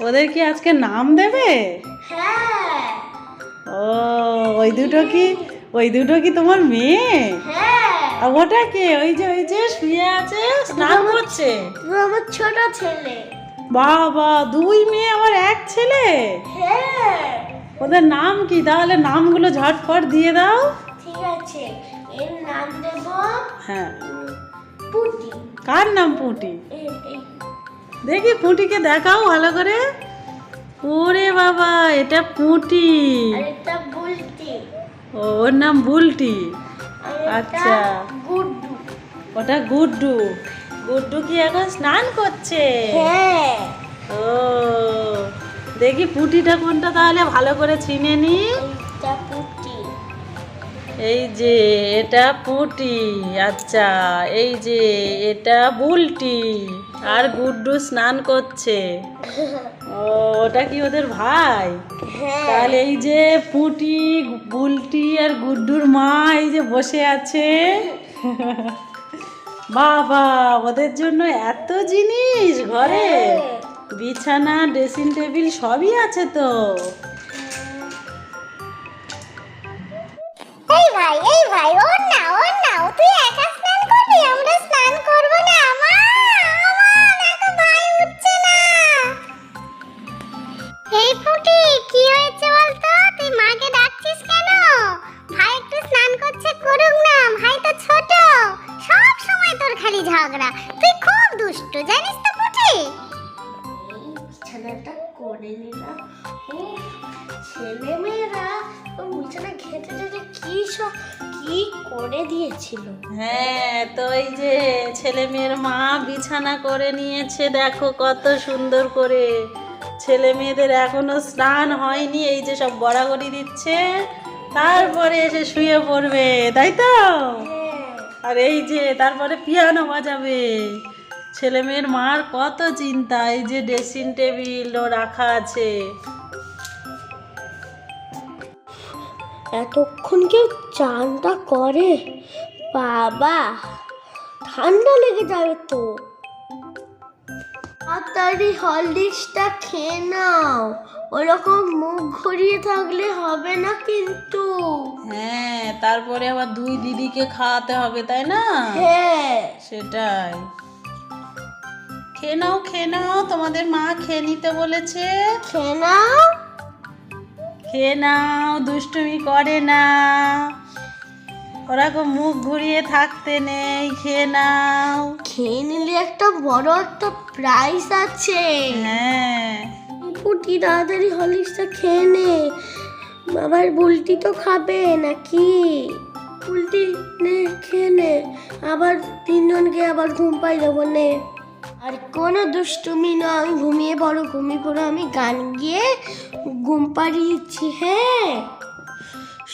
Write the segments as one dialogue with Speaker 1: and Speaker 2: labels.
Speaker 1: ওদের কি আজকে নাম দেবে?
Speaker 2: হ্যাঁ।
Speaker 1: ও, ওই দুটো কি তোমার মেয়ে?
Speaker 2: হ্যাঁ।
Speaker 1: আর ওটা কে? ওই যে শুয়ে আছে, স্নান করছে।
Speaker 2: আমার ছোট ছেলে।
Speaker 1: বাবা, দুই মেয়ে আবার এক ছেলে?
Speaker 2: হ্যাঁ।
Speaker 1: ওদের নাম কি তাহলে? নামগুলো ঝটপট দিয়ে দাও।
Speaker 2: ঠিক আছে, এর নাম দেব
Speaker 1: হ্যাঁ।
Speaker 2: পুটি।
Speaker 1: কার নাম পুটি?
Speaker 2: এই
Speaker 1: দেখি পুটিকে দেখাও ভালো করে। ওরে বাবা, এটা পুটি।
Speaker 2: আর এটা বুলটি।
Speaker 1: ওর নাম বুলটি।
Speaker 2: আর
Speaker 1: আচ্ছা।
Speaker 2: এটা গুড্ডু।
Speaker 1: ওটা গুড্ডু। গুড্ডু কি এখন স্নান করছে?
Speaker 2: হ্যাঁ।
Speaker 1: ও, দেখি পুটিটা কোনটা তাহলে ভালো করে চিনে নি।
Speaker 2: এটা পুটি।
Speaker 1: এই যে এটা পুটি। আচ্ছা, এই যে এটা বুলটি। আর গুড্ডু স্নান করছে। ও, ওটা কি ওদের ভাই?
Speaker 2: হ্যাঁ।
Speaker 1: তাহলে এই যে পুটি, বুলটি আর গুড্ডুর মা এই যে বসে আছে। বাবা, ওদের জন্য এত জিনিস ঘরে। বিছানা, ড্রেসিং টেবিল সবই আছে তো।
Speaker 2: এই ভাই ওর না তুই একা স্নান করবি, আমরা স্নান করব না। দেখো ভাই উঠছে না। এই ফুটি, কি হয়েছে বলতো? তুই মাকে ডাকছিস কেন? ভাই একটু স্নান করছে, করুক না, ভাই তো ছোট। সব সময় তোর খালি ঝগড়া, তুই খুব দুষ্টু জানিস তো ফুটি। এই বিছানাটা করে নিলাম। ছেলে মেয়েরা বিছানা ঘেঁটে ঘেঁটে কি করে দিয়েছিল।
Speaker 1: হ্যাঁ, তো এই যে ছেলে মেয়ের মা বিছানা করে নিয়েছে, দেখো কত সুন্দর করে। ছেলে মেয়েদের এখনো স্নান হয়নি, এই যে সব গড়াগড়ি দিচ্ছে, তারপরে এসে শুয়ে পড়বে, তাই তো? আর এই যে তারপরে পিয়ানো বাজাবে। ছেলে মেয়ের মার কত চিন্তা। এই যে ড্রেসিং টেবিলও রাখা আছে।
Speaker 2: এতক্ষণ কেউ চানটা করে? বাবা, ঠান্ডা লেগে যাবে তো। তাড়াতাড়ি হরলিক্সটা খেয়ে নাও, ওরকম মুখ ঘুরিয়ে থাকলে হবে না কিন্তু।
Speaker 1: হ্যাঁ, তারপরে আবার দুই দিদিকে খাওয়াতে হবে, তাই না?
Speaker 2: হ্যাঁ।
Speaker 1: সেটাই। খেয়ে নাও, তোমাদের মা খেয়ে নিতে বলেছে।
Speaker 2: খেয়ে নাও।
Speaker 1: খেয়ে নাও, দুষ্টুমি করে না। ওরকম মুখ ঘুরিয়ে থাকতে নেই, খেয়ে নাও।
Speaker 2: খেয়ে নিলে একটা বড় একটা প্রাইজ আছে।
Speaker 1: হ্যাঁ।
Speaker 2: পুটি, তাড়াতাড়ি হরলিক্সটা খেয়ে নে। আবার বুলটি তো খাবে নাকি? বুলটি নে, খেয়ে নে। আবার তিনজনকে আবার ঘুম পাই দেবো নে। আর কোনো দুষ্টুমি না, আমি ঘুমিয়ে পড়ো, আমি গান গিয়ে ঘুম পাড়িয়েছি। হ্যাঁ।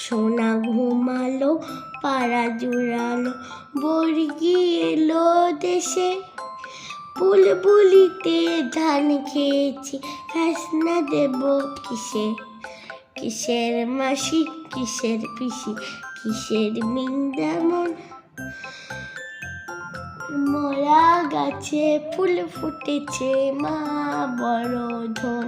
Speaker 2: সোনা ঘুমালো, পাড়া জুড়ালো, বর্গি এলো দেশে। বুলবুলিতে ধান খেয়েছি, খাসনা দেব কিসে? কিসের মাসি, কিসের পিসি, কিসের বৃন্দাবন। মরা গাছে ফুল ফুটেছে, মা বড় ধন।